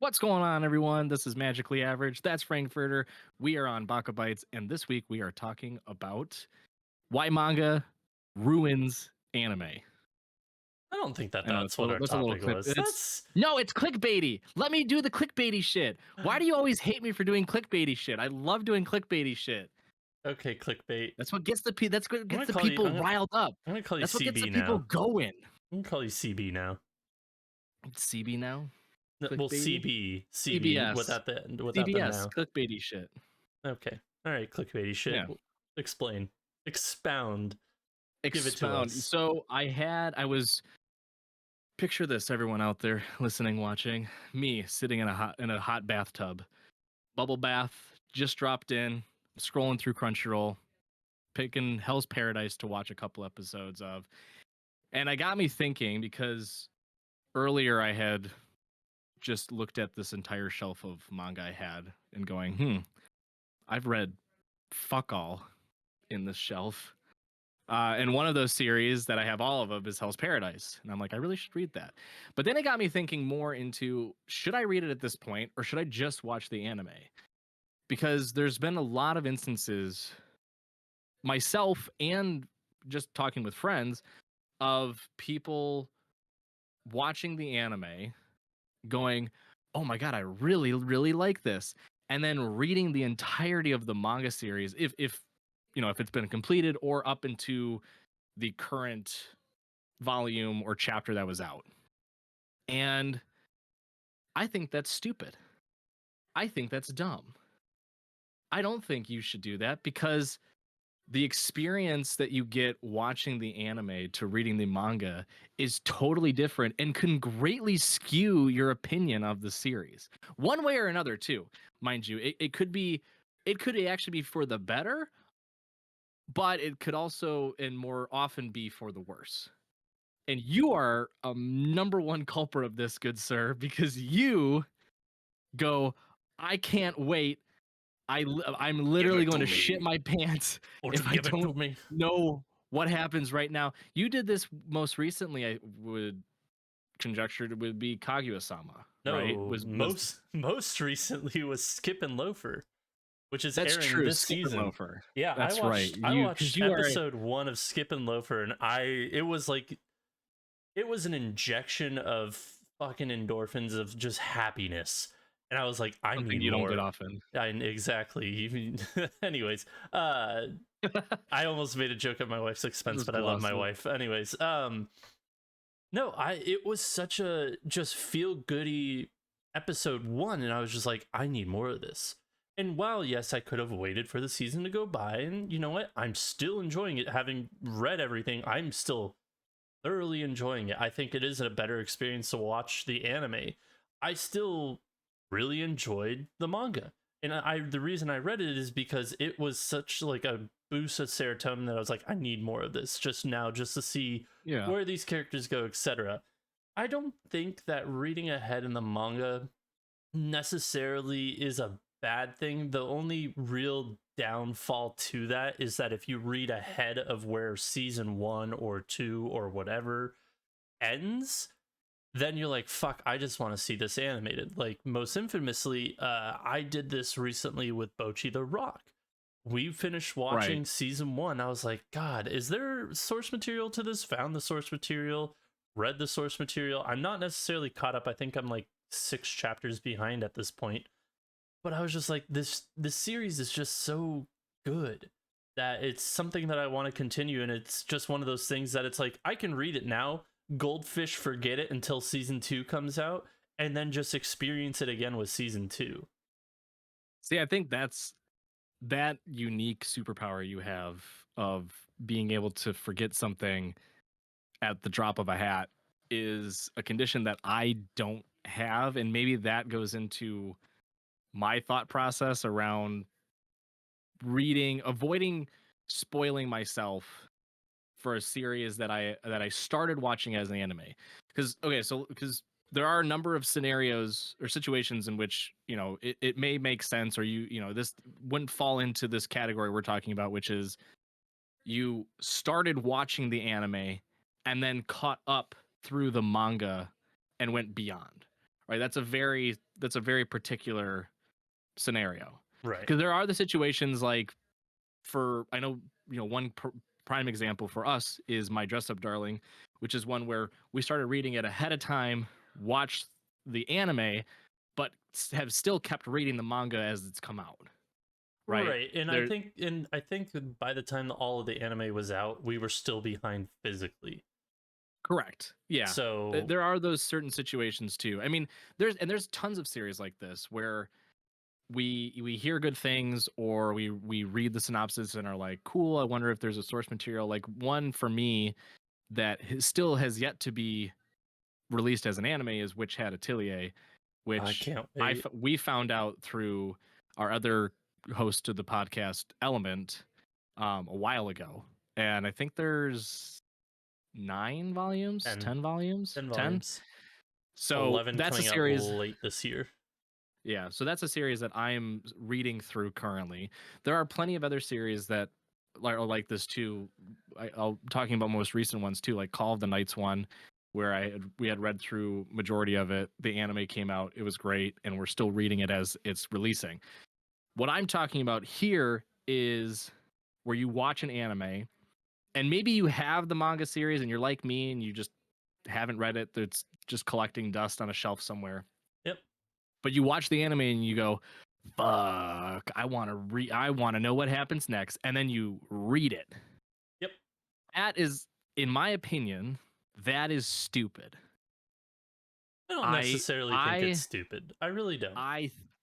What's going on, everyone? This is Magically Average. That's Frankfurter. We are on Baka Bites, and this week we are talking about why manga ruins anime. I don't think that I know that's what our that's a little topic click. was. That's No, it's clickbaity. Let me do the clickbaity shit. Why do you always hate me for doing clickbaity shit? I love doing clickbaity shit. okay. Clickbait. That's what gets that's what I'm gets gonna the call you. people riled up. I'm gonna call you That's what gets the CB people now. going. I'm gonna call you CB now. CB now, Well, clickbaity, CB CBS, without the CBS, now. clickbaity shit. Okay. All right. Clickbaity shit. Yeah. Explain. Expound. Give it to Expound. us. So I was picture this, everyone out there listening, watching, me sitting in a hot bathtub, bubble bath, just dropped in, scrolling through Crunchyroll, picking Hell's Paradise to watch a couple episodes of. And I got me thinking because earlier I had just looked at this entire shelf of manga I had and going, I've read fuck all in this shelf. And one of those series that I have all of them is Hell's Paradise. And I'm like, I really should read that. But then it got me thinking more into, should I read it at this point or should I just watch the anime? Because there's been a lot of instances, myself and just talking with friends, of people watching the anime going, oh my God, I really, really like this. And then reading the entirety of the manga series, if if it's been completed or up into the current volume or chapter that was out. And I think that's stupid. I think that's dumb. I don't think you should do that because the experience that you get watching the anime to reading the manga is totally different and can greatly skew your opinion of the series. One way or another, too. Mind you, it could actually be for the better, but it could also and more often be for the worse. And you are a number one culprit of this, good sir, because you go, I can't wait. I'm Give literally it going to to shit me. my pants Or if to I give it don't to me. know what happens right now. You did this most recently, I would conjecture it would be Kaguya-sama, right? No. Was Most recently was Skip and Loafer, which is That's airing true, this Skip and season. Loafer. Yeah, I That's right. watched. I You because watched you are episode 1 of Skip and Loafer, and it was like it was an injection of fucking endorphins of just happiness, and I was like, I something need you don't get more. often. Exactly. Anyways, I almost made a joke at my wife's expense, Just but I love gloss my it. wife. Anyways, no, it was such a just feel goody episode 1, and I was just like, I need more of this. And while yes, I could have waited for the season to go by, and you know what, I'm still enjoying it. Having read everything, I'm still thoroughly enjoying it. I think it is a better experience to watch the anime. I still really enjoyed the manga. And the reason I read it is because it was such like a boost of serotonin that I was like, I need more of this just now, just to see Yeah. where these characters go, etc. I don't think that reading ahead in the manga necessarily is a bad thing. The only real downfall to that is that if you read ahead of where season 1 or 2 or whatever ends, then you're like, fuck, I just want to see this animated. Like, most infamously, I did this recently with Bochi the Rock. We finished Right. watching season 1. I was like, God, is there source material to this? Found the source material, read the source material. I'm not necessarily caught up. I think I'm like 6 chapters behind at this point. But I was just like, this series is just so good that it's something that I want to continue. And it's just one of those things that it's like, I can read it now, goldfish forget it until season 2 comes out, and then just experience it again with season 2. See, I think that's that unique superpower you have of being able to forget something at the drop of a hat is a condition that I don't have. And maybe that goes into my thought process around avoiding spoiling myself for a series that I started watching as an anime. Because there are a number of scenarios or situations in which it may make sense, or this wouldn't fall into this category we're talking about, which is you started watching the anime and then caught up through the manga and went beyond, right? That's a very particular scenario. Right. Because there are the situations like I know, one prime example for us is My Dress Up Darling, which is one where we started reading it ahead of time, watched the anime, but have still kept reading the manga as it's come out. Right? Right. And There, I think that by the time all of the anime was out, we were still behind physically. correct. Yeah. So There are those certain situations too. I mean, there's tons of series like this where we hear good things, or we read the synopsis and are like, cool, I wonder if there's a source material. Like one for me that still has yet to be released as an anime is Witch Hat Atelier, I which can't wait. we found out through our other host of the podcast, Element, a while ago. And I think there's 9 volumes, 10, 10 volumes, 10 10. volumes. So 11 that's a coming out series. late this year. Yeah, so that's a series that I'm reading through currently. There are plenty of other series that are like this too. I'll talking about most recent ones too, like Call of the Knights one, where we had read through majority of it. The anime came out, it was great, and we're still reading it as it's releasing. What I'm talking about here is where you watch an anime, and maybe you have the manga series and you're like me and you just haven't read it. That's just collecting dust on a shelf somewhere. Yep. But you watch the anime and you go, fuck, I want to know what happens next, and then you read it. Yep. That is, in my opinion, that is stupid. I don't I necessarily think I it's stupid. I really don't.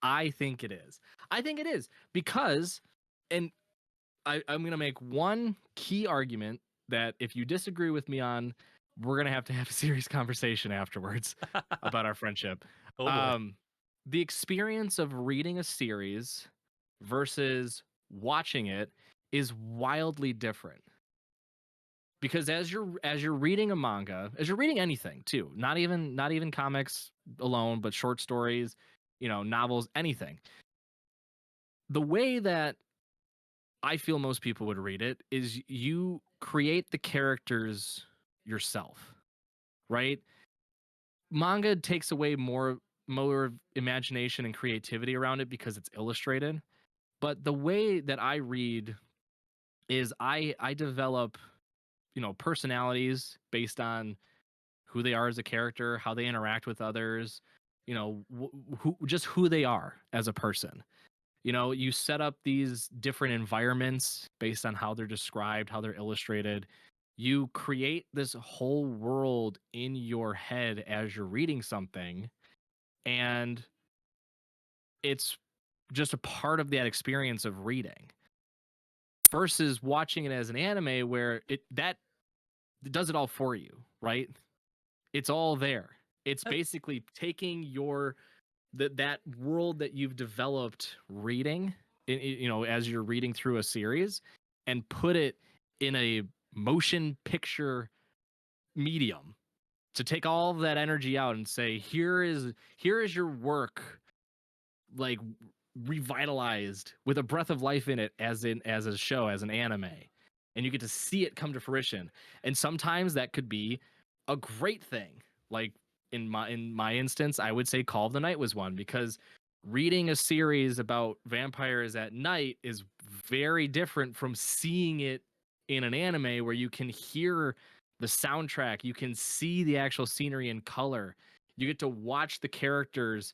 I think it is. I think it is because, and I'm gonna make one key argument that if you disagree with me on, we're gonna have to have a serious conversation afterwards about our friendship. Oh boy. Um, the experience of reading a series versus watching it is wildly different. Because as you're reading a manga, as you're reading anything too, not even comics alone, but short stories, novels, anything. The way that I feel most people would read it is you create the characters yourself, right? Manga takes away more imagination and creativity around it because it's illustrated. But the way that I read is I develop, personalities based on who they are as a character, how they interact with others, who they are as a person. You set up these different environments based on how they're described, how they're illustrated. You create this whole world in your head as you're reading something, and it's just a part of that experience of reading versus watching it as an anime where it does it all for you, right? It's all there. It's I- basically taking that world that you've developed reading, as you're reading through a series, and put it in a motion picture medium to take all of that energy out and say, here is your work, like revitalized with a breath of life in it, as a show, as an anime, and you get to see it come to fruition. And sometimes that could be a great thing. Like in my instance, I would say Call of the Night was one, because reading a series about vampires at night is very different from seeing it in an anime where you can hear the soundtrack, you can see the actual scenery in color, you get to watch the characters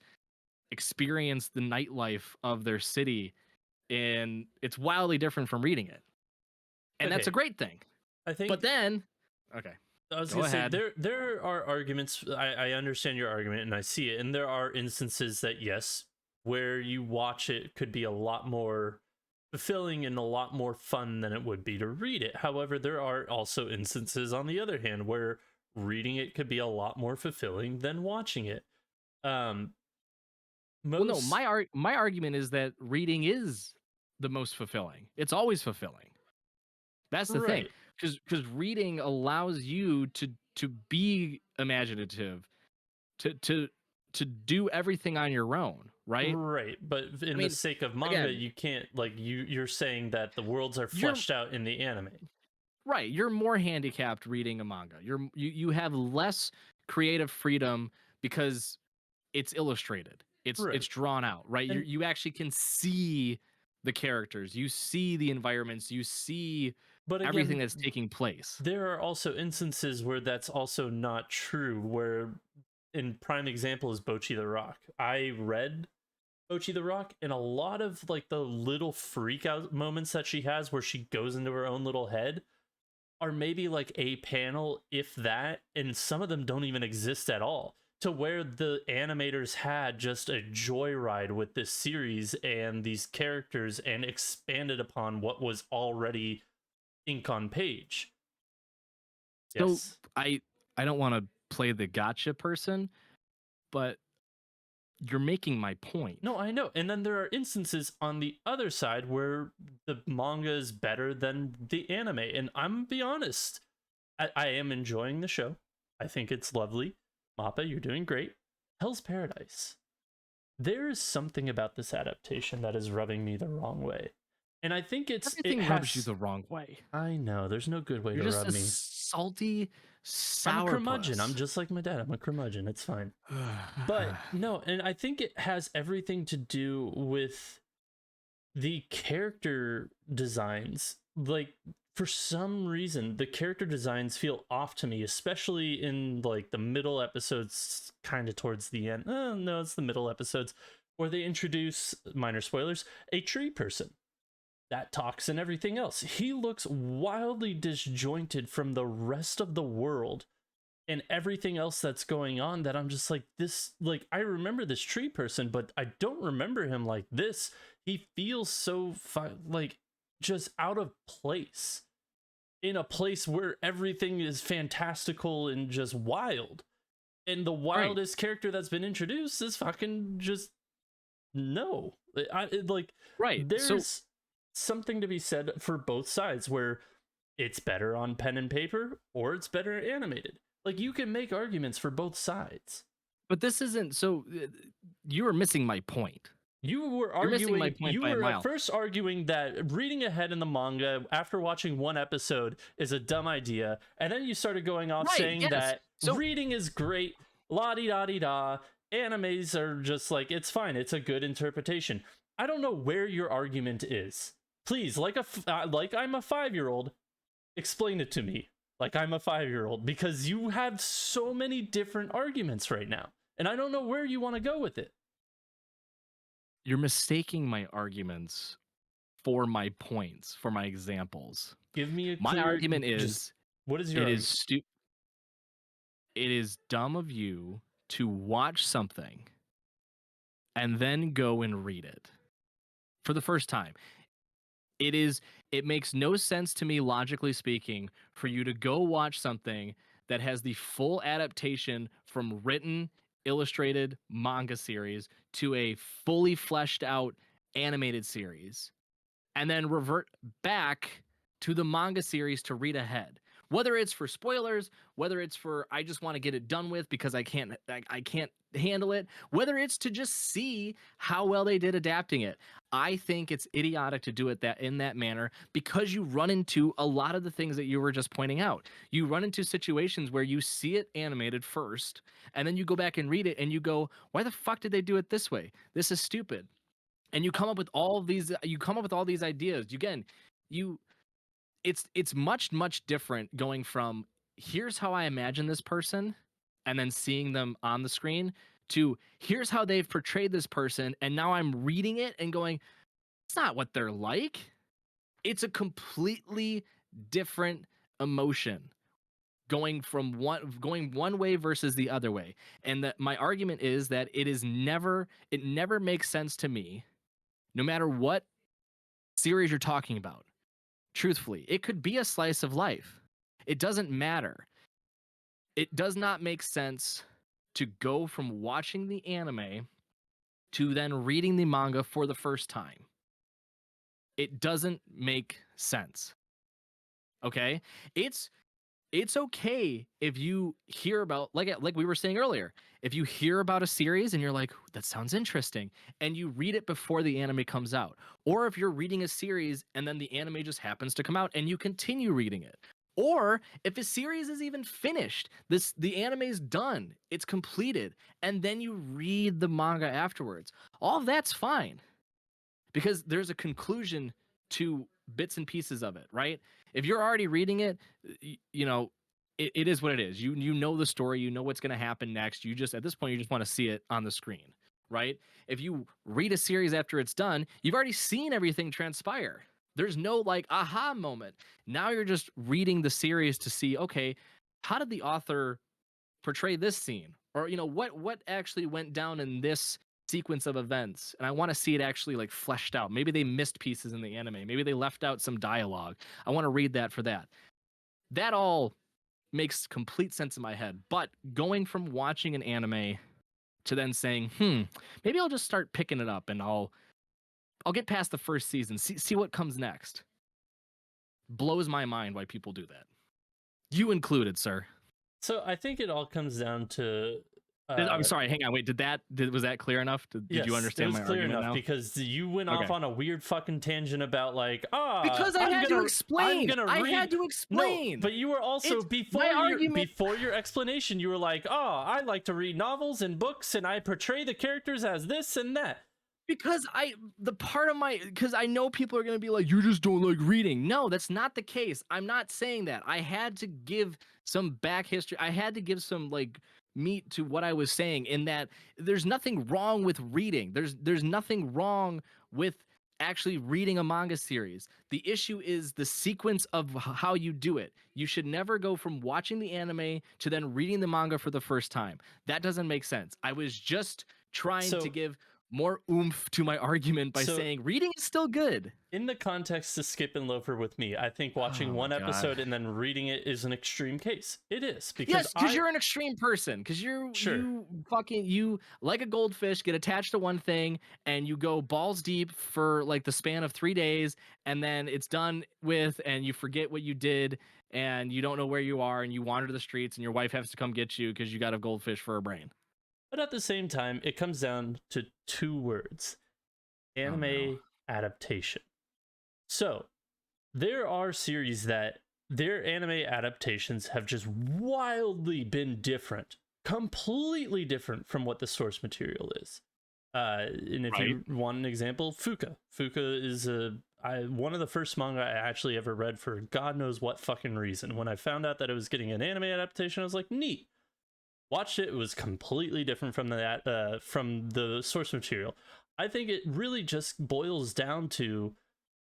experience the nightlife of their city, and it's wildly different from reading it. And that's a okay. great thing. I think But then, okay, I was go gonna say ahead. there are arguments. I understand your argument and I see it, and there are instances that yes, where you watch it could be a lot more fulfilling and a lot more fun than it would be to read it. However, there are also instances on the other hand where reading it could be a lot more fulfilling than watching it. Um, Well, no, most my argument is that reading is the most fulfilling. It's always fulfilling. That's the thing, right, because reading allows you to be imaginative, to to do everything on your own, right? right, but I in the mean, sake of manga, again, you can't like you're saying that the worlds are you're fleshed out in the anime. right. You're more handicapped reading a manga. You have less creative freedom because it's illustrated. It's Right. drawn out, right? And You actually can see the characters, you see the environments, you see but everything again, that's taking place. there are also instances where that's also not true, where in prime example is Bochi the Rock. I read Bochi the Rock, and a lot of like the little freak out moments that she has where she goes into her own little head are maybe like a panel, if that, and some of them don't even exist at all. To where the animators had just a joyride with this series and these characters and expanded upon what was already ink on page. So Yes. I don't want to play the gotcha person, but you're making my point. No, I know. And then there are instances on the other side where the manga is better than the anime. And I'm gonna be honest, I am enjoying the show. I think it's lovely. Mappa, you're doing great. Hell's Paradise. There is something about this adaptation that is rubbing me the wrong way. And I think it Everything rubs you has. the wrong way. I know, there's no good way You're to just rub a me. salty I'm a curmudgeon. I'm sourpuss. just like my dad. I'm a curmudgeon. It's fine. But no, and I think it has everything to do with the character designs. Like, for some reason, the character designs feel off to me, especially in like the middle episodes, kind of towards the end. Oh, no, it's the middle episodes where they introduce, minor spoilers, a tree person that talks and everything else. He looks wildly disjointed from the rest of the world and everything else that's going on, that I'm just like, this, like, I remember this tree person, but I don't remember him like this. He feels so like just out of place in a place where everything is fantastical and just wild. And the Right. wildest character that's been introduced is fucking just no. Like, Right. So there's something to be said for both sides, where it's better on pen and paper or it's better animated. Like, you can make arguments for both sides. but this isn't so you are missing my point. You're missing my point You by a were at mile. first arguing that reading ahead in the manga after watching one episode is a dumb idea, and then you started going off Right, saying yes. that So reading is great, la di da di da, animes are just like, it's fine, it's a good interpretation. I don't know where your argument is. Please, like like I'm a 5-year-old, explain it to me like I'm a 5-year-old, because you have so many different arguments right now, and I don't know where you want to go with it. you're mistaking my arguments for my points, for my examples. Give me a My clear. argument Just is what is your it argument? is it is dumb of you to watch something and then go and read it for the first time. It makes no sense to me, logically speaking, for you to go watch something that has the full adaptation from written illustrated manga series to a fully fleshed out animated series and then revert back to the manga series to read ahead. Whether it's for spoilers, whether it's for I just want to get it done with because I can't handle it, whether it's to just see how well they did adapting it. I think it's idiotic to do it that in that manner, because you run into a lot of the things that you were just pointing out. You run into situations where you see it animated first and then you go back and read it and you go, "Why the fuck did they do it this way? This is stupid." And you come up with all these ideas. Again, you it's much different going from here's how I imagine this person and then seeing them on the screen to here's how they've portrayed this person and now I'm reading it and going, it's not what they're like. It's a completely different emotion going one way versus the other way. And that my argument is that it never makes sense to me, no matter what series you're talking about. Truthfully, it could be a slice of life. It doesn't matter. It does not make sense to go from watching the anime to then reading the manga for the first time. It doesn't make sense. Okay? It's okay if you hear about like we were saying earlier, if you hear about a series and you're like, that sounds interesting, and you read it before the anime comes out, or if you're reading a series and then the anime just happens to come out and you continue reading it, Or if a series is even finished, the anime's done, it's completed, and then you read the manga afterwards. All of that's fine because there's a conclusion to bits and pieces of it, right? If you're already reading it, you know, it is what it is. You know the story, you know what's going to happen next. You just at this point you just want to see it on the screen, right? If you read a series after it's done, you've already seen everything transpire. There's no like aha moment. Now you're just reading the series to see, okay, how did the author portray this scene? Or what actually went down in this sequence of events, and I want to see it actually like fleshed out. Maybe they missed pieces in the anime, maybe they left out some dialogue. I want to read that for that. That all makes complete sense in my head. But going from watching an anime to then saying, maybe I'll just start picking it up and I'll get past the first season, see what comes next, blows my mind why people do that. You included, sir. So I think it all comes down to. I'm sorry. Hang on. Wait. Was that clear enough? Did you understand my argument now? Because you went off on a weird fucking tangent about like, because I had to explain. I had to explain. No, but you were also before your explanation, you were like, I like to read novels and books, and I portray the characters as this and that. Because I know people are going to be like, you just don't like reading. No, that's not the case. I'm not saying that. I had to give some back history. I had to give some like meat to what I was saying, in that there's nothing wrong with reading. There's nothing wrong with actually reading a manga series. The issue is the sequence of how you do it. You should never go from watching the anime to then reading the manga for the first time. That doesn't make sense. I was just trying to give more oomph to my argument by saying reading is still good. In the context of Skip and Loafer with me, I think watching one episode and then reading it is an extreme case. It is, because you're an extreme person. Because you like a goldfish, get attached to one thing, and you go balls deep for like the span of 3 days, and then it's done with, and you forget what you did, and you don't know where you are, and you wander the streets, and your wife has to come get you because you got a goldfish for a brain. But at the same time, it comes down to 2 words: anime adaptation. So there are series that their anime adaptations have just wildly been different, completely different from what the source material is. And if you want an example, Fuka is one of the first manga I actually ever read for God knows what fucking reason. When I found out that it was getting an anime adaptation, I was like, neat. Watched it was completely different from the source material. I think it really just boils down to,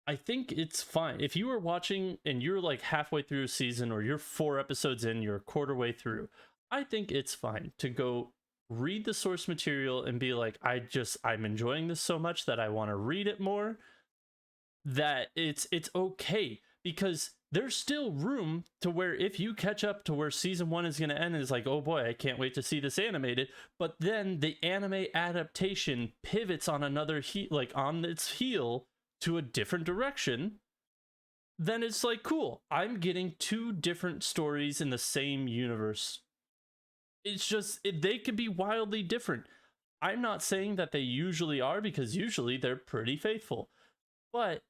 I think it's fine if you were watching and you're like halfway through a season, or you're 4 episodes in, you're a quarter way through. I think it's fine to go read the source material and be like, I'm enjoying this so much that I want to read it more. That it's okay, because there's still room to where if you catch up to where season 1 is going to end, and it's like, oh boy, I can't wait to see this animated, but then the anime adaptation pivots on another on its heel to a different direction, then it's like, cool, I'm getting 2 different stories in the same universe. It's just, they could be wildly different. I'm not saying that they usually are, because usually they're pretty faithful, but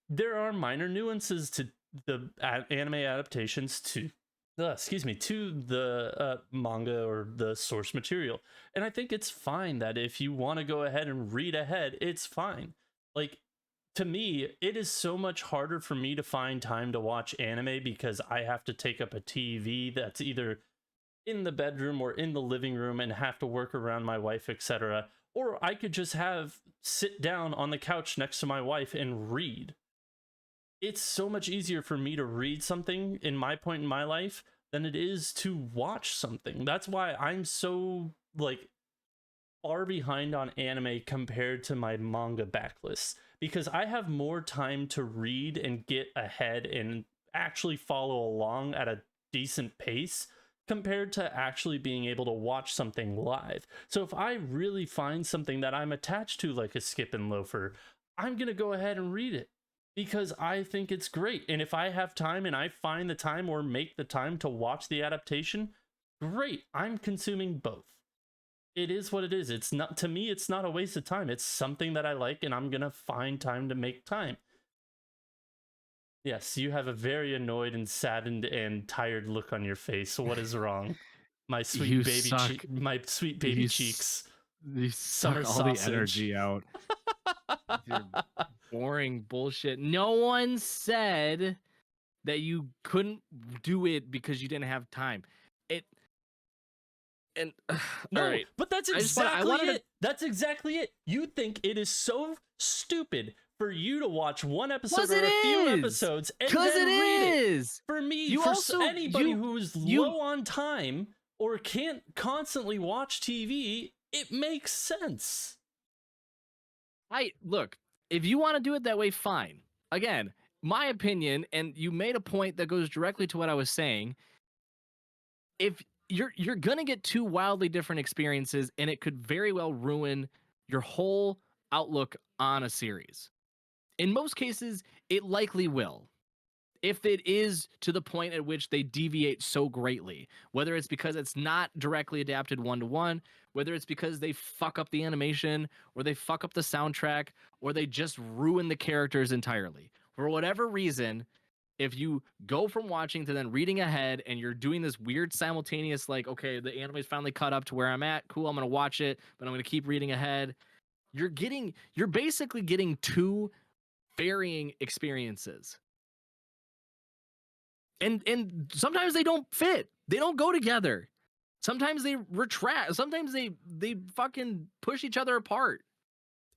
there are minor nuances to the anime adaptations to the manga or the source material. And I think it's fine that if you want to go ahead and read ahead, it's fine. Like, to me, it is so much harder for me to find time to watch anime because I have to take up a TV that's either in the bedroom or in the living room and have to work around my wife, etc. Or I could just sit down on the couch next to my wife and read. It's so much easier for me to read something in my point in my life than it is to watch something. That's why I'm so far behind on anime compared to my manga backlists, because I have more time to read and get ahead and actually follow along at a decent pace compared to actually being able to watch something live. So if I really find something that I'm attached to, like a Skip and Loafer, I'm going to go ahead and read it because I think it's great. And if I have time and I find the time or make the time to watch the adaptation, great. I'm consuming both. It is what it is. It's not, to me, it's not a waste of time. It's something that I like, and I'm going to find time to make time. Yes, you have a very annoyed and saddened and tired look on your face. What is wrong? You suck. My sweet baby You, s- cheeks. you Summer suck all the sausage. energy out. Your boring bullshit. No one said that you couldn't do it because you didn't have time. It and all No, right. but that's I just want. I exactly wanted to. it. That's exactly it. You think it is so stupid for you to watch one episode Cause it or a few is. episodes and Cause then it read it. is. For me, You for also anybody who is you low on time or can't constantly watch TV, it makes sense. look. If you want to do it that way, fine. Again, my opinion, and you made a point that goes directly to what I was saying. If you're gonna get two wildly different experiences, and it could very well ruin your whole outlook on a series. In most cases, it likely will. If it is to the point at which they deviate so greatly, whether it's because it's not directly adapted one to one, whether it's because they fuck up the animation, or they fuck up the soundtrack, or they just ruin the characters entirely. For whatever reason, if you go from watching to then reading ahead and you're doing this weird simultaneous, like, okay, the anime's finally caught up to where I'm at, cool, I'm gonna watch it, but I'm gonna keep reading ahead. You're basically getting two varying experiences. And sometimes they don't fit. They don't go together. Sometimes they retract. Sometimes they fucking push each other apart.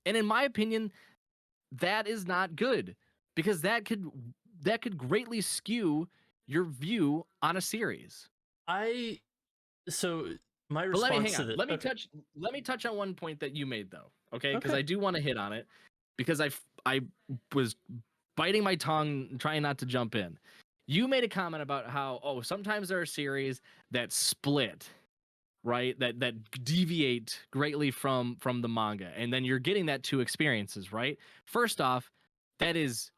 And in my opinion, that is not good, because that could greatly skew your view on a series. So my But let me response hang to on. this. Let me touch on one point that you made though. Okay? Because Okay. I do want to hit on it, because I was biting my tongue trying not to jump in. You made a comment about how sometimes there are series that split, right? That deviate greatly from the manga, and then you're getting that two experiences, right? First off, that is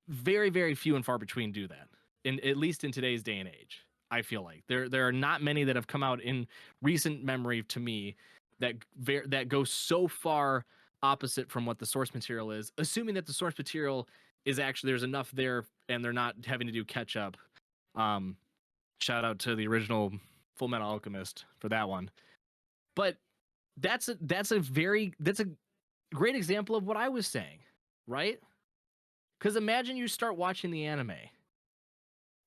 very, very few and far between do that. At least in today's day and age. I feel like there are not many that have come out in recent memory to me that go so far opposite from what the source material is, assuming that the source material is actually, there's enough there and they're not having to do catch up. Um, Shout out to the original Full Metal Alchemist for that one. But that's a great example of what I was saying, right? Because imagine you start watching the anime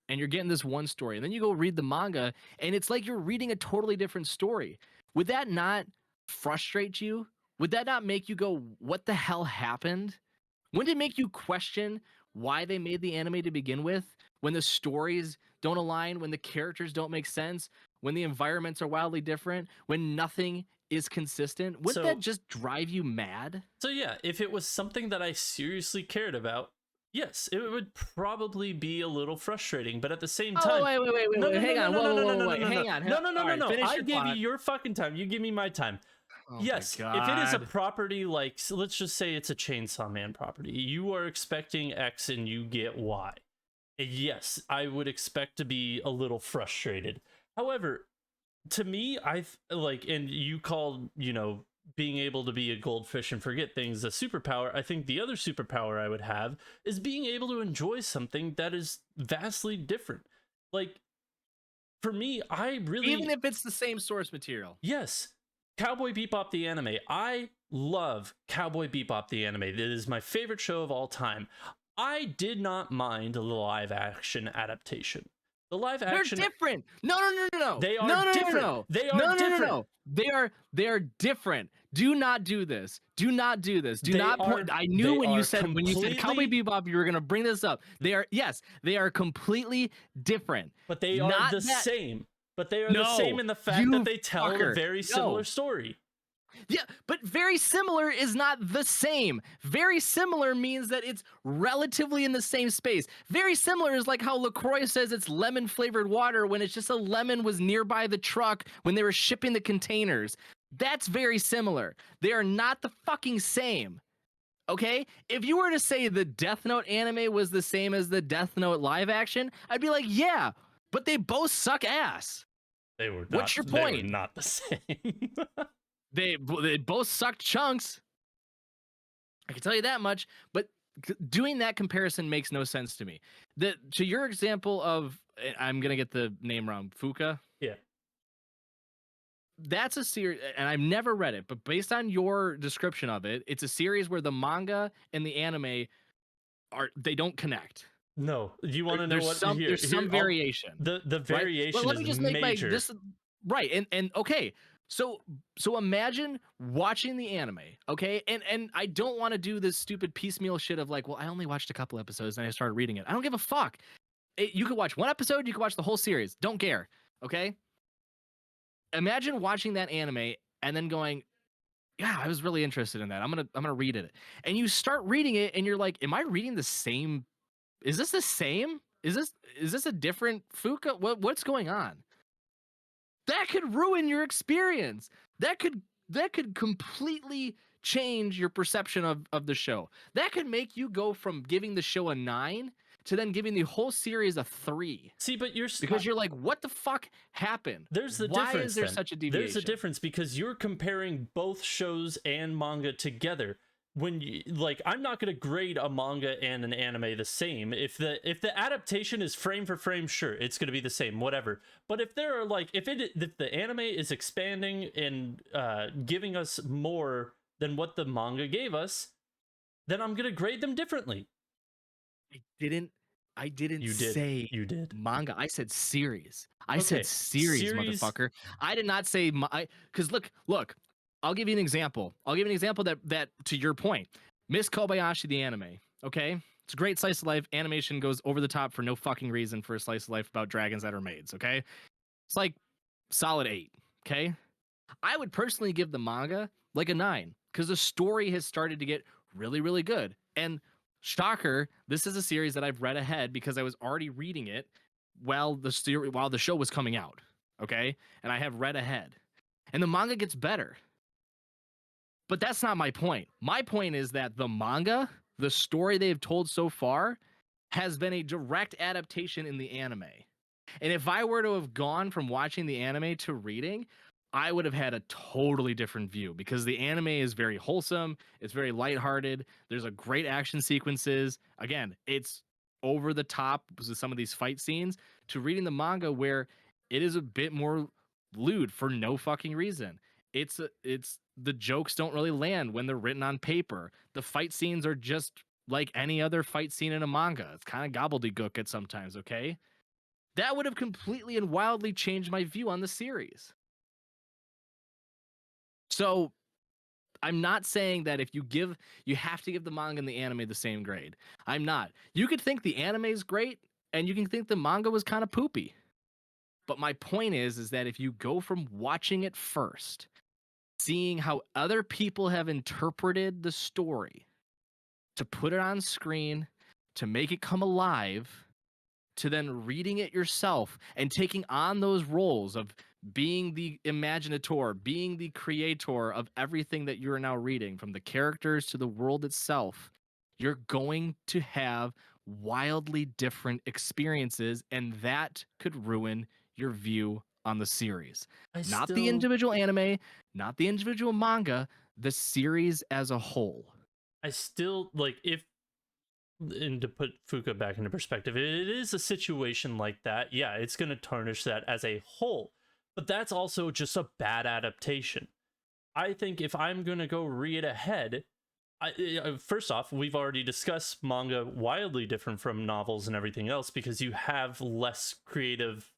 and you're getting this one story, and then you go read the manga, and it's like you're reading a totally different story. Would that not frustrate you? Would that not make you go, what the hell happened? Wouldn't it make you question why they made the anime to begin with, when the stories don't align, when the characters don't make sense, when the environments are wildly different, when nothing is consistent? Wouldn't that So just drive you mad? So yeah, if it was something that I seriously cared about, yes, it would probably be a little frustrating. But at the same Oh, time, wait, no, no, no, hang no, on. no, Whoa, no, whoa, no, no, whoa, no, wait. no, no, Hang on. no, no, no, All no, right, no. finish I your gave you thought. your fucking time. You give me my time. Oh Yes, my if it is a god. property like, so let's just say it's a Chainsaw Man property, you are expecting X and you get Y. Yes, I would expect to be a little frustrated. However, to me, I've like, and you called, being able to be a goldfish and forget things a superpower. I think the other superpower I would have is being able to enjoy something that is vastly different. Like, for me, Even if it's the same source material. yes, Cowboy Bebop the anime. I love Cowboy Bebop the anime. It is my favorite show of all time. I did not mind the live action adaptation. The live They're action, different. No. they are No. different. They are different. No. They are different. Do not do this. Do not do this. Do They not are- point. I knew they when you are said Cowboy completely- Bebop, you were gonna bring this up. They are completely different. But they are Not the that- same. But they are the No, same in the fact you that they tell a fucker. very similar story. Yeah, but very similar is not the same. Very similar means that it's relatively in the same space. Very similar is like how LaCroix says it's lemon flavored water when it's just a lemon was nearby the truck when they were shipping the containers. That's very similar. They are not the fucking same. Okay? If you were to say the Death Note anime was the same as the Death Note live action, I'd be like, yeah, but they both suck ass. They were not, What's your They point? were not the same. They both sucked chunks. I can tell you that much. But doing that comparison makes no sense to me. To your example of, I'm gonna get the name wrong, Fuka. Yeah. That's a series, and I've never read it, but based on your description of it, it's a series where the manga and the anime they don't connect. No, you want to know what? There's some variation, the right? But variation let is me just make my major. this right, and okay. So imagine watching the anime, okay? And I don't want to do this stupid piecemeal shit of like, well, I only watched a couple episodes and I started reading it. I don't give a fuck. You could watch one episode, you could watch the whole series. Don't care, okay? Imagine watching that anime and then going, yeah, I was really interested in that. I'm gonna read it. And you start reading it and you're like, am I reading the same? Is this the same? Is this a different Fuka? What's going on? That could ruin your experience. That could completely change your perception of the show. That could make you go from giving the show a 9 to then giving the whole series a 3. See, but Because you're like, what the fuck happened? there's the Why difference. is there then. such a deviation? There's a difference because you're comparing both shows and manga together. When you like, I'm not going to grade a manga and an anime the same. If the adaptation is frame for frame, sure, it's going to be the same, whatever. But if there are like, if the anime is expanding and giving us more than what the manga gave us, then I'm going to grade them differently. I didn't You did. say You did. manga. I said series. I Okay, said series, series- motherfucker. I did not say because look. I'll give you an example. That to your point, Miss Kobayashi the anime. Okay, it's a great slice of life. Animation goes over the top for no fucking reason for a slice of life about dragons that are maids. Okay, it's like solid 8. Okay, I would personally give the manga like a 9 because the story has started to get really, really good. And shocker, this is a series that I've read ahead because I was already reading it while the show was coming out. Okay, and I have read ahead, and the manga gets better. But that's not my point. My point is that the manga, the story they've told so far, has been a direct adaptation in the anime. And if I were to have gone from watching the anime to reading, I would have had a totally different view because the anime is very wholesome, it's very lighthearted, there's a great action sequences. Again, it's over the top with some of these fight scenes to reading the manga where it is a bit more lewd for no fucking reason. It's the jokes don't really land when they're written on paper. The fight scenes are just like any other fight scene in a manga. It's kind of gobbledygook at sometimes, okay? That would have completely and wildly changed my view on the series. So, I'm not saying that you have to give the manga and the anime the same grade. I'm not. You could think the anime is great and you can think the manga was kind of poopy. But my point is that if you go from watching it first, seeing how other people have interpreted the story, to put it on screen, to make it come alive, to then reading it yourself and taking on those roles of being the imaginator, being the creator of everything that you're now reading, from the characters to the world itself, you're going to have wildly different experiences, and that could ruin your view on the series. Not the individual anime, not the individual manga, the series as a whole. I still like and to put Fuka back into perspective, it is a situation like that. Yeah, it's going to tarnish that as a whole, but that's also just a bad adaptation. I think if I'm going to go read ahead, first off, we've already discussed manga wildly different from novels and everything else because you have less creative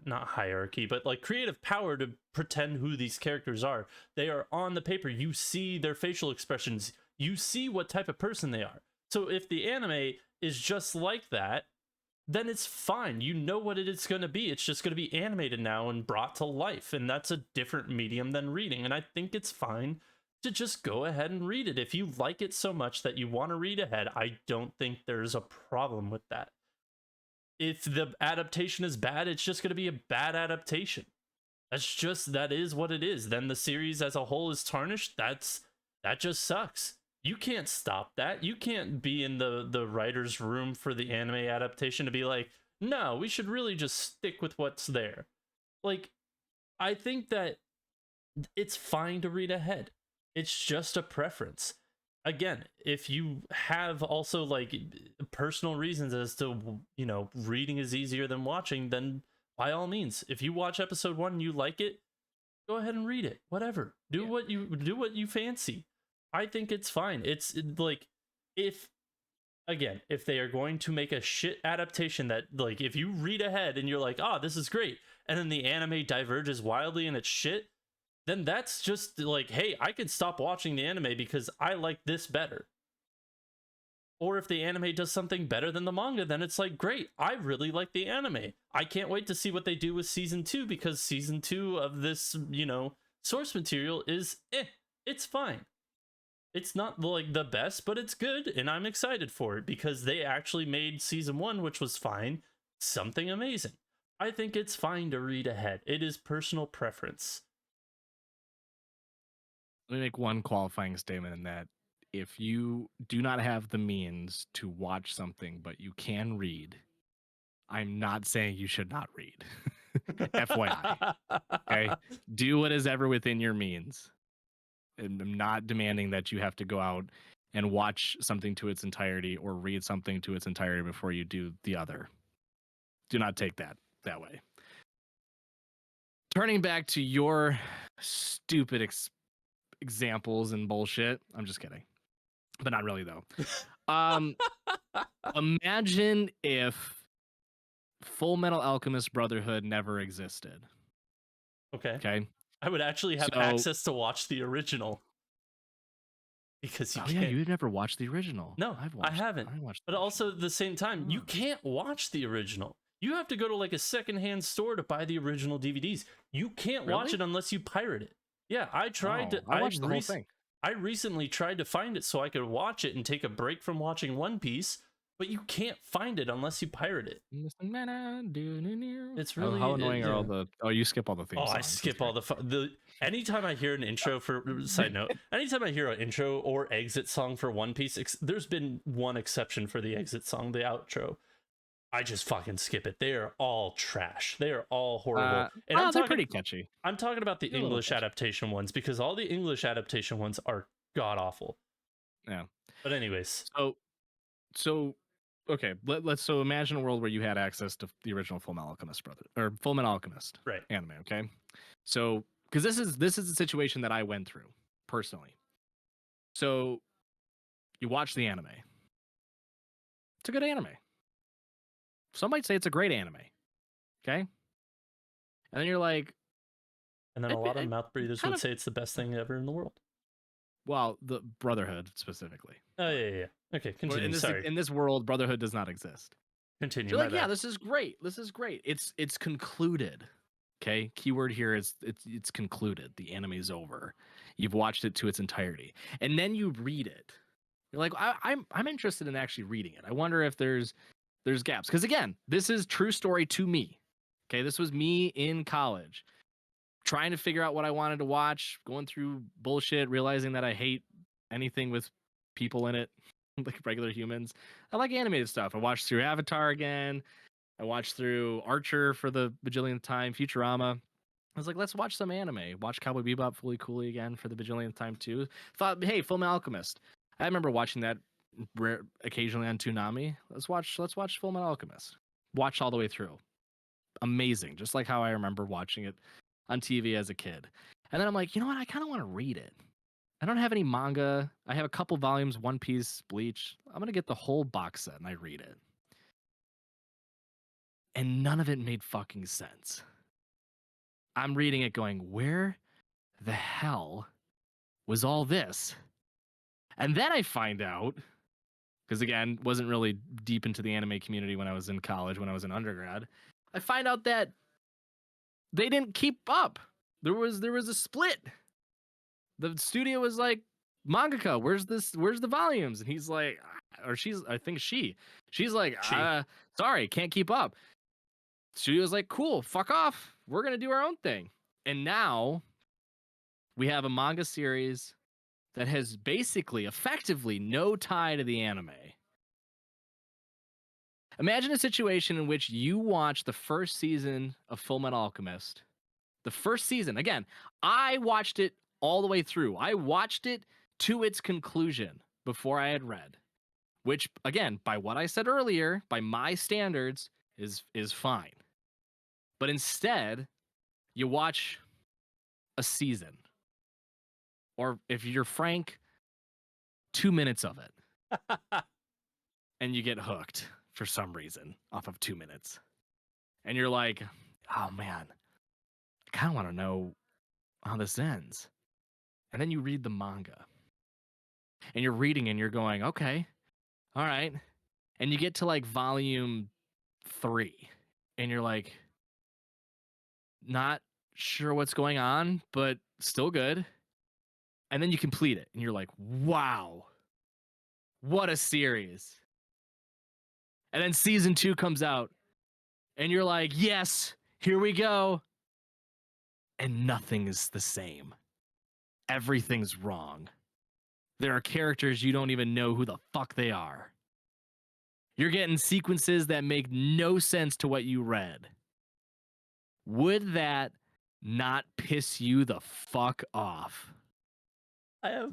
not hierarchy, but like creative power to pretend who these characters are. They are on the paper. You see their facial expressions. You see what type of person they are. So if the anime is just like that, then it's fine. You know what it is going to be. It's just going to be animated now and brought to life. And that's a different medium than reading. And I think it's fine to just go ahead and read it. If you like it so much that you want to read ahead, I don't think there's a problem with that. If the adaptation is bad, it's just going to be a bad adaptation. That is what it is. Then the series as a whole is tarnished. That just sucks. You can't stop that. You can't be in the writer's room for the anime adaptation to be like, no, we should really just stick with what's there. Like, I think that it's fine to read ahead. It's just a preference. again, if you have also like personal reasons as to, you know, reading is easier than watching, then by all means, if you watch episode 1 and you like it, go ahead and read it. Whatever. Do what you fancy. I think it's fine. It's like, if again, if they are going to make a shit adaptation that, like, if you read ahead and you're like, "Oh, this is great," and then the anime diverges wildly and it's shit, then that's just like, "Hey, I can stop watching the anime because I like this better." Or if the anime does something better than the manga, then it's like, "Great, I really like the anime. I can't wait to see what they do with season 2 because season 2 of this, you know, source material is it's fine. It's not like the best, but it's good, and I'm excited for it because they actually made season 1, which was fine, something amazing." I think it's fine to read ahead. It is personal preference. Let me make one qualifying statement in that if you do not have the means to watch something, but you can read, I'm not saying you should not read. FYI. Okay. Do what is ever within your means. And I'm not demanding that you have to go out and watch something to its entirety or read something to its entirety before you do the other. Do not take that way. Turning back to your stupid examples and bullshit. I'm just kidding. But not really though. Imagine if Full Metal Alchemist Brotherhood never existed. Okay. Okay. I would actually have So- access to watch the original. Because you Oh can't. yeah, you've never watched the original. No, I haven't. But also at the same time, you can't watch the original. You have to go to like a secondhand store to buy the original DVDs. You can't watch Really? it unless you pirate it. Yeah, I tried to. I watched the whole thing. I recently tried to find it so I could watch it and take a break from watching One Piece, but you can't find it unless you pirate it. It's really how annoying are all the? Oh, you skip all the themes. I skip all the anytime I hear an intro for side note, anytime I hear an intro or exit song for One Piece, there's been one exception for the exit song, the outro. I just fucking skip it. They are all trash. They are all horrible. And they're pretty catchy. I'm talking about the English adaptation ones because all the English adaptation ones are god awful. Yeah. But anyways. So okay, let's imagine a world where you had access to the original Full Metal Alchemist Full Metal Alchemist anime, okay? So because this is the situation that I went through personally. So you watch the anime. It's a good anime. Some might say it's a great anime. Okay? And then you're like, and then a lot of mouth breathers would say it's the best thing ever in the world. Well, the Brotherhood specifically. Oh yeah. Okay, continue. In this world, Brotherhood does not exist. Continue. So you're like, yeah, this is great. This is great. It's concluded. Okay. Keyword here is it's concluded. The anime's over. You've watched it to its entirety, and then you read it. You're like, I'm interested in actually reading it. I wonder if there's gaps, because again, this is true story to me. Okay, this was me in college, trying to figure out what I wanted to watch, going through bullshit, realizing that I hate anything with people in it, like regular humans. I like animated stuff. I watched through Avatar again. I watched through Archer for the bajillionth time, Futurama. I was like, let's watch some anime. Watch Cowboy Bebop fully coolly again for the bajillionth time too. Thought, hey, Full Metal Alchemist. I remember watching that occasionally on Toonami. Let's watch Full Metal Alchemist. Watched all the way through. Amazing, just like how I remember watching it on TV as a kid. And then I'm like, you know what? I kind of want to read it. I don't have any manga. I have a couple volumes, One Piece, Bleach. I'm going to get the whole box set and I read it. And none of it made fucking sense. I'm reading it going, where the hell was all this? And then I find out, because again, wasn't really deep into the anime community when I was in college, when I was in undergrad, I find out that they didn't keep up. There was a split. The studio was like, mangaka, where's the volumes? And he's like, or she's like, sorry, can't keep up. Studio's like, cool, fuck off. We're gonna do our own thing. And now we have a manga series that has basically, effectively, no tie to the anime. Imagine a situation in which you watch the first season of Full Metal Alchemist. The first season. Again, I watched it all the way through. I watched it to its conclusion. before I had read, which again, by what I said earlier, by my standards, is fine. But instead, you watch a season, or if you're Frank, 2 minutes of it, and you get hooked for some reason off of 2 minutes, and you're like, oh man, I kind of want to know how this ends. And then you read the manga, and you're reading and you're going, okay, all right. And you get to like volume 3, and you're like, not sure what's going on, but still good. And then you complete it, and you're like, wow, what a series. And then season 2 comes out, and you're like, yes, here we go. And nothing is the same. Everything's wrong. There are characters you don't even know who the fuck they are. You're getting sequences that make no sense to what you read. Would that not piss you the fuck off?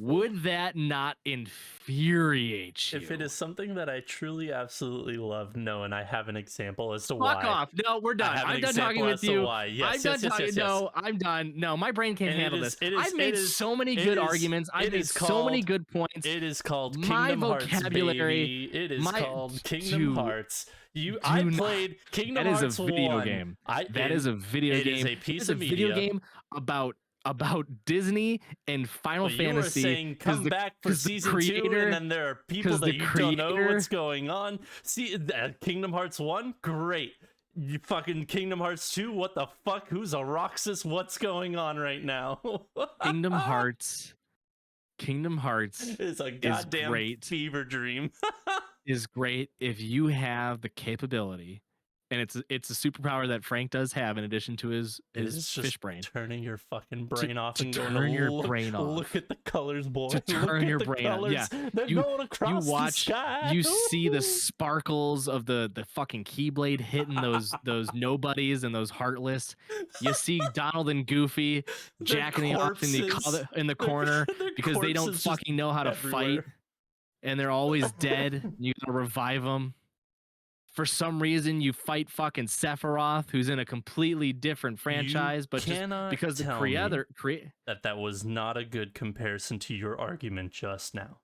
Would that not infuriate you? If it is something that I truly absolutely love, no, and I have an example as to why. Fuck off. No, we're done. I'm done talking with you. Yes, I'm done talking. No, I'm done. No, my brain can't handle this. I've made so many good arguments. I've made so many good points. It is called Kingdom Hearts, baby. It is called Kingdom Hearts. I played Kingdom Hearts 1. That is a video game. That is a video game. It is a piece of media. Video game about Disney and Final Fantasy. You were saying come back for season 2, and then there are people that you don't know what's going on. See, Kingdom Hearts 1, great. You fucking Kingdom Hearts 2, what the fuck? Who's a Roxas? What's going on right now? Kingdom Hearts is a goddamn fever dream. Is great if you have the capability. And it's a superpower that Frank does have in addition to his fish brain. Turning your fucking brain off and turn going your brain off. Look at the colors, boy. To turn your brain off. Yeah. They're going across you watch, the sky. You see the sparkles of the fucking Keyblade hitting those nobodies and those heartless. You see Donald and Goofy jacking off in the corner because they don't fucking know how to fight, and they're always dead. You gotta revive them. For some reason, you fight fucking Sephiroth, who's in a completely different franchise, but just because the creator that was not a good comparison to your argument just now.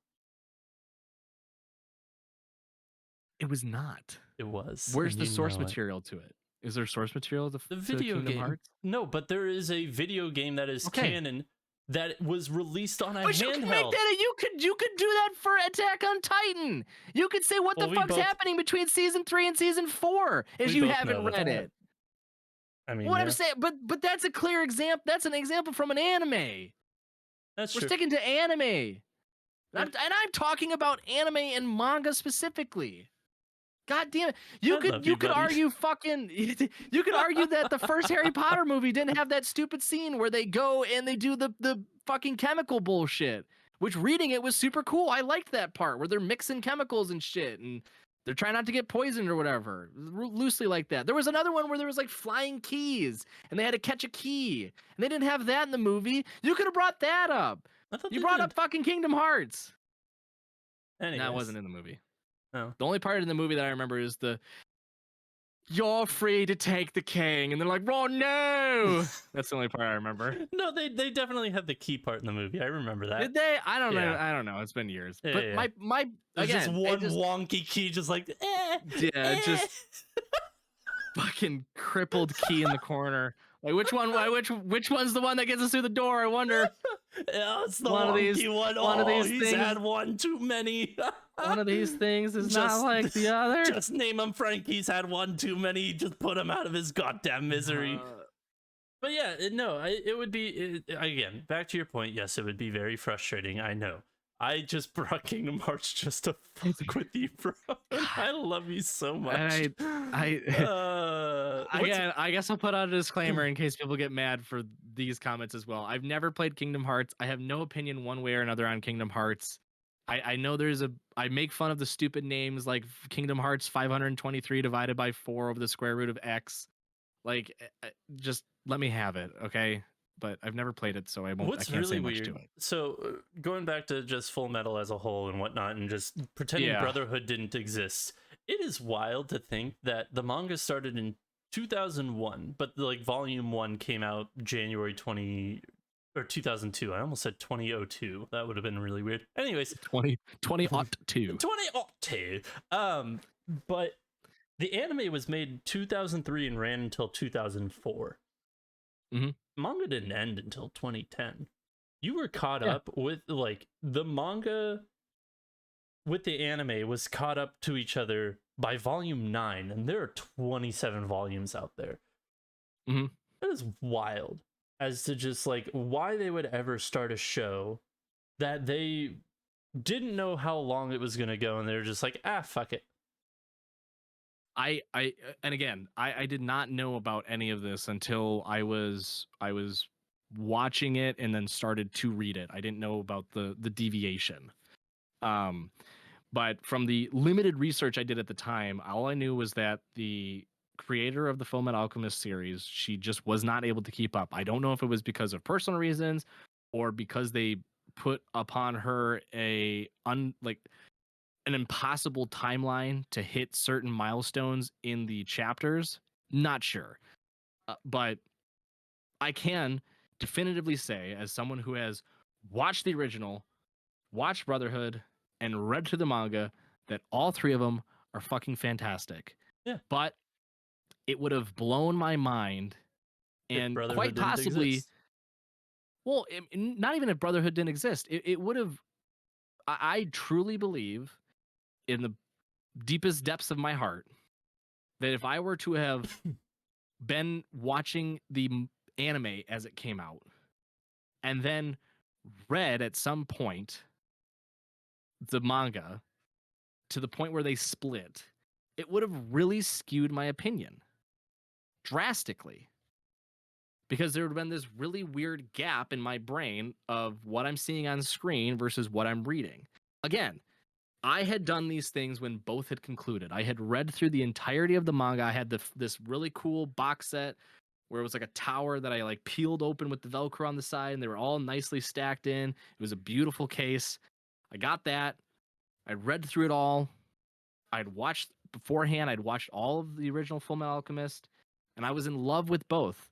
It was not. It was. Where's the source material to it? Is there source material to the video game? Hearts? No, but there is a video game that is canon that was released on a handheld. You can make that. You could do that for Attack on Titan. You could say what the fuck's happening between season 3 and season 4 if you haven't read it. I mean, what I'm saying, but that's a clear example. That's an example from an anime. We're sticking to anime, and I'm talking about anime and manga specifically. God damn it! You could argue that the first Harry Potter movie didn't have that stupid scene where they go and they do the fucking chemical bullshit. Which reading it was super cool. I liked that part where they're mixing chemicals and shit and they're trying not to get poisoned or whatever. Loosely like that. There was another one where there was like flying keys and they had to catch a key. And they didn't have that in the movie. You could have brought that up. You brought up fucking Kingdom Hearts. Anyways. That wasn't in the movie. No. The only part in the movie that I remember is you're free to take the king, and they're like, oh no. That's the only part I remember. No, they definitely had the key part in the movie. I remember that. Did they? I don't know. I don't know. It's been years. Yeah, but my there's just one wonky key, just like just fucking crippled key in the corner. Like which one's the one that gets us through the door? I wonder. Yeah, it's the one wonky one. One of these things. Had one too many. One of these things is not like the other. Just name him Frank. He's had one too many. Just put him out of his goddamn misery. But yeah, it would be again. Back to your point. Yes, it would be very frustrating. I know. I just brought Kingdom Hearts just to fuck with you, bro. I love you so much. Again, I guess I'll put out a disclaimer in case people get mad for these comments as well. I've never played Kingdom Hearts. I have no opinion one way or another on Kingdom Hearts. I know I make fun of the stupid names like Kingdom Hearts 523 divided by 4 over the square root of X. Like, just let me have it, okay? but I've never played it, so I won't. What's I can't really say much weird, to it. so going back to just Full Metal as a whole and whatnot, and just pretending Yeah. Brotherhood didn't exist, it is wild to think that the manga started in 2001, but like volume 1 came out January 20 or 2002. I almost said 2002. That would have been really weird. Anyways, 2002. 2002. But the anime was made in 2003 and ran until 2004. Mhm. Manga didn't end until 2010. You were caught Yeah. up with, like, the manga with the anime was caught up to each other by volume 9, and there are 27 volumes out there. Mhm. That is wild, as to just like why they would ever start a show that they didn't know how long it was going to go, and they're just like, fuck it. And again, I did not know about any of this until I was watching it and then started to read it. I didn't know about the deviation. But from the limited research I did at the time, all I knew was that the creator of the Fullmetal Alchemist series, she just was not able to keep up. I don't know if it was because of personal reasons or because they put upon her an impossible timeline to hit certain milestones in the chapters. Not sure. But I can definitively say, as someone who has watched the original, watched Brotherhood, and read through the manga, that all three of them are fucking fantastic. Yeah. But it would have blown my mind, and quite possibly, well, not even if Brotherhood didn't exist, it would have. I truly believe, in the deepest depths of my heart, that if I were to have been watching the anime as it came out and then read at some point the manga to the point where they split, it would have really skewed my opinion drastically, because there would have been this really weird gap in my brain of what I'm seeing on screen versus what I'm reading. Again, I had done these things when both had concluded. I had read through the entirety of the manga. I had this really cool box set where it was like a tower that I like peeled open with the Velcro on the side, and they were all nicely stacked in. It was a beautiful case. I got that. I read through it all. I'd watched beforehand. I'd watched all of the original Fullmetal Alchemist, and I was in love with both.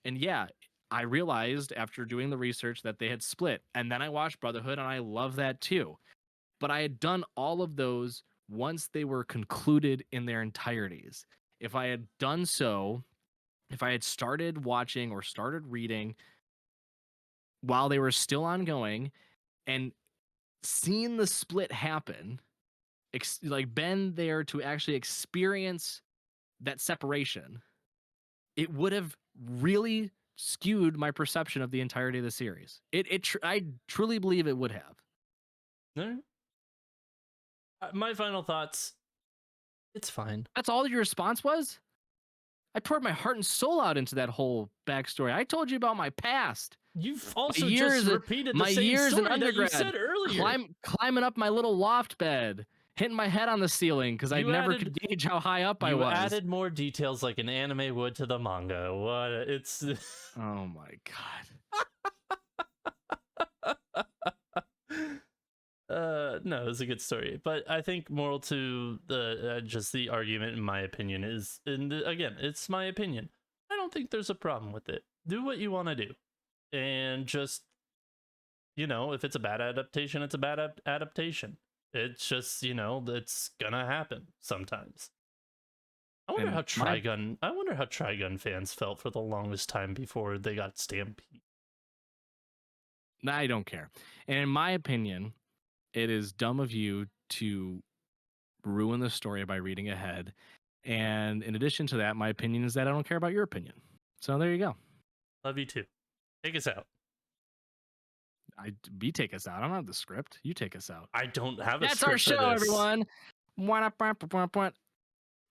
And yeah, I realized after doing the research that they had split. And then I watched Brotherhood, and I love that too. But I had done all of those once they were concluded in their entireties. If I had done so, if I had started watching or started reading while they were still ongoing and seen the split happen, like been there to actually experience that separation, it would have really skewed my perception of the entirety of the series. I truly believe it would have. No. My final thoughts. It's fine. That's all your response was? I poured my heart and soul out into that whole backstory. I told you about my past. You've also just repeated the same story that you said earlier. Climbing up my little loft bed, hitting my head on the ceiling because I never could gauge how high up I was. You added more details like an anime would to the manga. What? It's... Oh my god. No, it's a good story, but I think moral to the just the argument, in my opinion, is, again, it's my opinion. I don't think there's a problem with it. Do what you want to do, and just, if it's a bad adaptation, it's a bad adaptation. It's just, it's gonna happen sometimes. I wonder how Trigun fans felt for the longest time before they got Stampede. I don't care. And in my opinion, it is dumb of you to ruin the story by reading ahead. And in addition to that, my opinion is that I don't care about your opinion. So there you go. Love you too. Take us out. Take us out. I don't have the script. You take us out. I don't have a script. That's our show, everyone.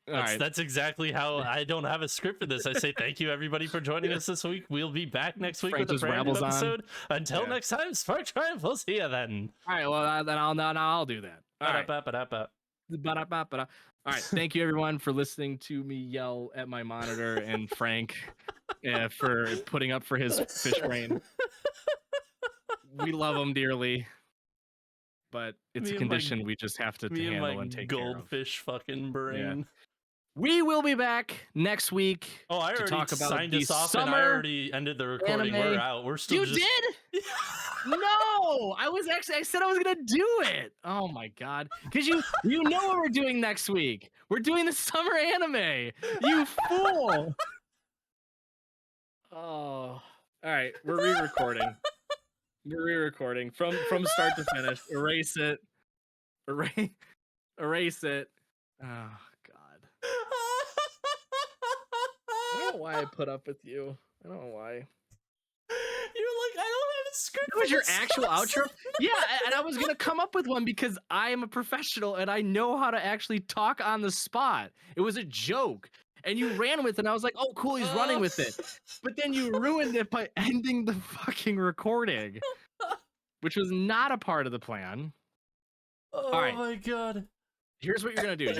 That's exactly how I don't have a script for this. I say thank you, everybody, for joining us this week. We'll be back next week with a brand new episode. Until next time, Spark Triumph. We'll see you then. All right, well, then I'll do that. All right. Ba-da-ba-ba-da. All right, thank you everyone for listening to me yell at my monitor and Frank for putting up for his fish brain. We love him dearly, but it's Me a and my- condition we just have to Me and my handle and take care of. goldfish fucking brain. We will be back next week Oh, I to already talk about signed the us off, and I summer already ended the recording. anime. We're out. We're still You just... did? No, I said I was gonna do it. Oh my god, because you know what we're doing next week. We're doing the summer anime. You fool. Oh, all right. We're re-recording. We're re-recording from start to finish. Erase it. Erase it. Oh god. I don't know why I put up with you. I don't know why. You're like, I don't have a script. That was for your this actual outro? episode." Yeah, and I was gonna come up with one because I am a professional and I know how to actually talk on the spot. It was a joke, and you ran with it. And I was like, "Oh, cool, he's running with it." But then you ruined it by ending the fucking recording, which was not a part of the plan. Oh All right. my god. Here's what you're gonna do.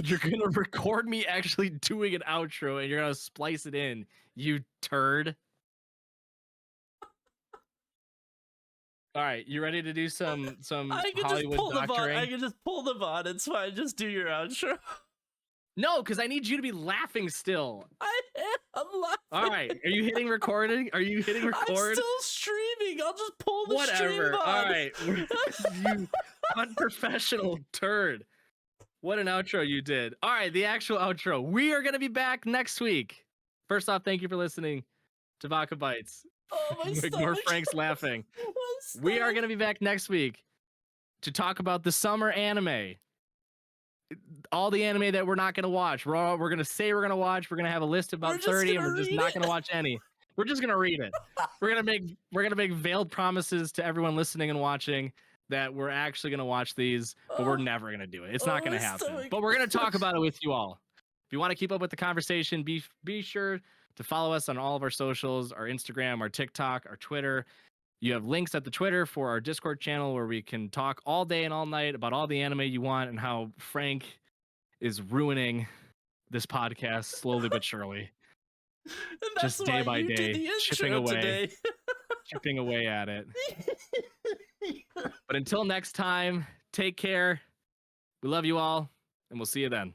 You're gonna record me actually doing an outro, and you're gonna splice it in. You turd. All right, you ready to do some I can Hollywood just pull the doctoring? bot. I can just pull the bot. It's fine. Just do your outro. No, because I need you to be laughing still. I'm laughing. All right, are you hitting recording? Are you hitting record? I'm still streaming. I'll just pull the stream Whatever. bot. All right, you unprofessional turd. What an outro you did. All right, the actual outro. We are gonna be back next week. First off, thank you for listening to Vodka Bites. Oh, my Ignore stomach. Frank's laughing. My We are stomach. going to be back next week to talk about the summer anime. All the anime that we're not going to watch. We're going to say we're going to watch. We're going to have a list of We're about just 30 and gonna we're just read not it. going to watch any. We're just going to read it. We're going to make veiled promises to everyone listening and watching that we're actually going to watch these, but we're never going to do it. It's not going to my happen. stomach. But we're going to talk about it with you all. If you want to keep up with the conversation, be sure to follow us on all of our socials, our Instagram, our TikTok, our Twitter. You have links at the Twitter for our Discord channel where we can talk all day and all night about all the anime you want and how Frank is ruining this podcast slowly but surely. And that's Just day why by you day, did the chipping intro away. today. Chipping away at it. But until next time, take care. We love you all, and we'll see you then.